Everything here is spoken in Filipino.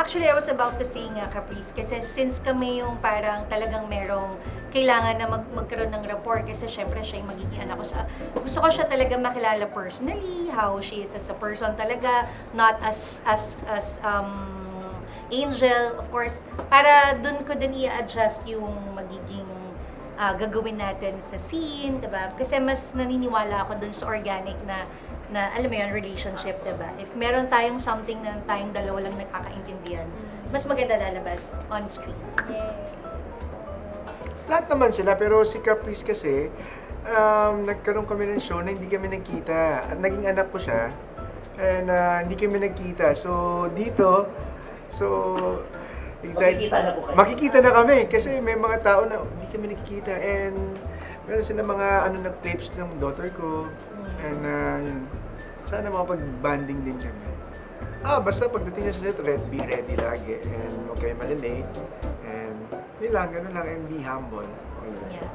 Actually, I was about to say nga, Caprice, kasi since kami yung parang talagang merong kailangan na magkaroon ng rapport kasi syempre siya yung magiging anak ko. Gusto ko siya talaga makilala personally, how she is as a person talaga, not as Angel, of course, para dun ko din i-adjust yung magiging gagawin natin sa scene, diba? Kasi mas naniniwala ako dun sa organic na alam mo yun, relationship, diba? If meron tayong something na tayong dalawa lang nagkakaintindihan, mas maganda lalabas on screen. Lahat naman sila, pero si Caprice kasi, nagkaroon kami ng show na hindi kami nagkita. Naging anak ko siya, and hindi kami nagkita. So, dito, excited. Makikita na po kayo. Makikita na kami kasi may mga tao na hindi kami nakikita and meron sila mga nag-clips ng daughter ko and yun. Sana makapag-banding din kami. Basta pagdating nyo sa set, be ready lagi and huwag kayo malilate and yun lang, gano'n lang and be humble. Yeah.